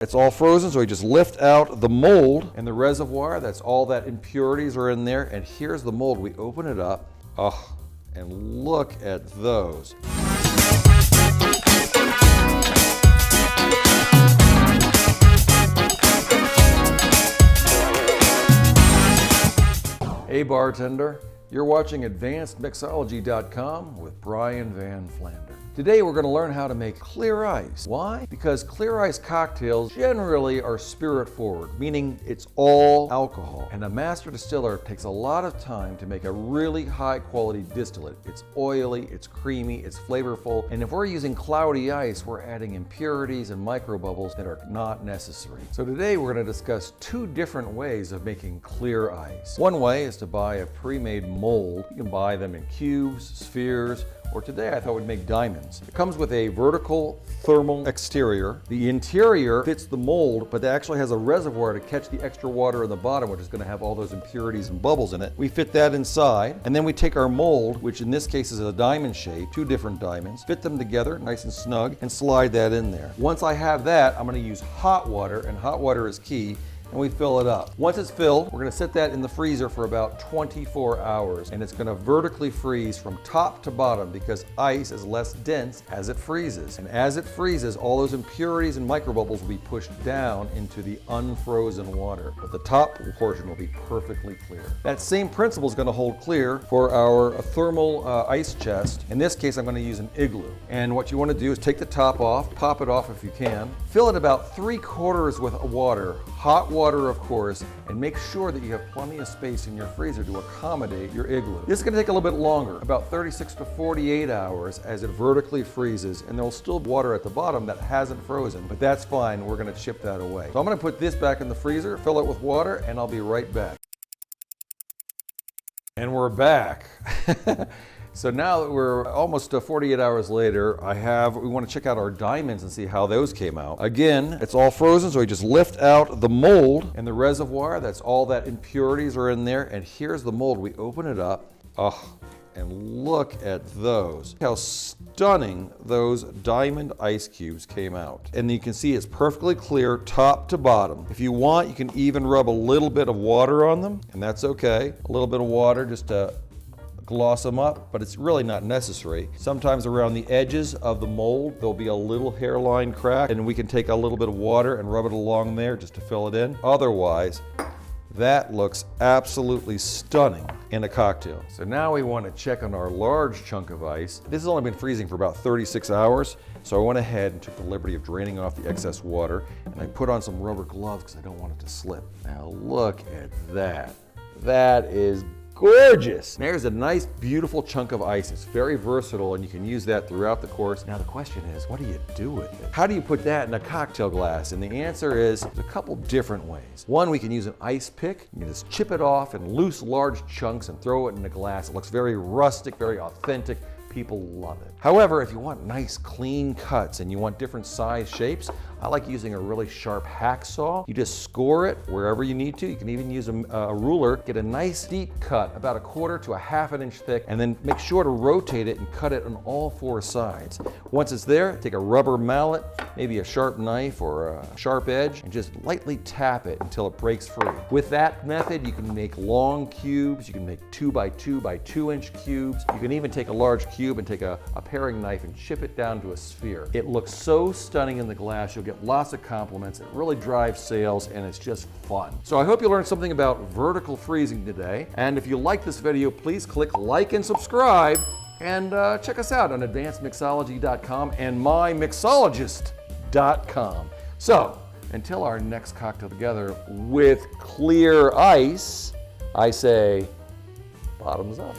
It's all frozen, so we just lift out the mold and the reservoir. That's all that impurities are in there. And here's the mold. We open it up. Oh, and look at those. Hey bartender, you're watching AdvancedMixology.com with Brian Van Flandern. Today we're going to learn how to make clear ice. Why? Because clear ice cocktails generally are spirit forward, meaning it's all alcohol. And a master distiller takes a lot of time to make a really high quality distillate. It's oily, it's creamy, it's flavorful, and if we're using cloudy ice, we're adding impurities and microbubbles that are not necessary. So today we're going to discuss two different ways of making clear ice. One way is to buy a pre-made mold. You can buy them in cubes, spheres, or today I thought we'd make diamonds. It comes with a vertical thermal exterior. The interior fits the mold, but it actually has a reservoir to catch the extra water in the bottom, which is going to have all those impurities and bubbles in it. We fit that inside, and then we take our mold, which in this case is a diamond shape, two different diamonds, fit them together nice and snug, and slide that in there. Once I have that, I'm going to use hot water, and hot water is key, and we fill it up. Once it's filled, we're gonna set that in the freezer for about 24 hours, and it's gonna vertically freeze from top to bottom because ice is less dense as it freezes. And as it freezes, all those impurities and microbubbles will be pushed down into the unfrozen water, but the top portion will be perfectly clear. That same principle is gonna hold clear for our thermal ice chest. In this case, I'm gonna use an igloo. And what you wanna do is take the top off, pop it off if you can, fill it about 3/4 with water, hot water of course, and make sure that you have plenty of space in your freezer to accommodate your igloo. This is going to take a little bit longer, about 36 to 48 hours as it vertically freezes, and there'll still be water at the bottom that hasn't frozen, but that's fine, we're going to chip that away. So I'm going to put this back in the freezer, fill it with water, and I'll be right back. And we're back. So now that we're almost 48 hours later, we want to check out our diamonds and see how those came out. Again, it's all frozen, so we just lift out the mold and the reservoir. That's all that impurities are in there. And here's the mold. We open it up. Oh, and look at those. How stunning those diamond ice cubes came out. And you can see it's perfectly clear top to bottom. If you want, you can even rub a little bit of water on them, and that's okay. A little bit of water just to gloss them up, but it's really not necessary. Sometimes around the edges of the mold, there'll be a little hairline crack, and we can take a little bit of water and rub it along there just to fill it in. Otherwise, that looks absolutely stunning in a cocktail. So now we want to check on our large chunk of ice. This has only been freezing for about 36 hours, so I went ahead and took the liberty of draining off the excess water, and I put on some rubber gloves because I don't want it to slip. Now look at that. That is gorgeous. There's a nice, beautiful chunk of ice. It's very versatile, and you can use that throughout the course. Now the question is, what do you do with it? How do you put that in a cocktail glass? And the answer is there's a couple different ways. One, we can use an ice pick. You can just chip it off in loose, large chunks and throw it in a glass. It looks very rustic, very authentic. People love it. However, if you want nice, clean cuts and you want different size shapes, I like using a really sharp hacksaw. You just score it wherever you need to. You can even use a ruler, get a nice deep cut, about 1/4 to 1/2 inch thick, and then make sure to rotate it and cut it on all 4 sides. Once it's there, take a rubber mallet, maybe a sharp knife or a sharp edge, and just lightly tap it until it breaks free. With that method, you can make long cubes, you can make 2 by 2 by 2 inch cubes. You can even take a large cube and take a paring knife and chip it down to a sphere. It looks so stunning in the glass. You'll get lots of compliments. It really drives sales, and it's just fun. So I hope you learned something about vertical freezing today. And if you like this video, please click like and subscribe, and check us out on AdvancedMixology.com and MyMixologist.com. So until our next cocktail together with clear ice, I say bottoms up.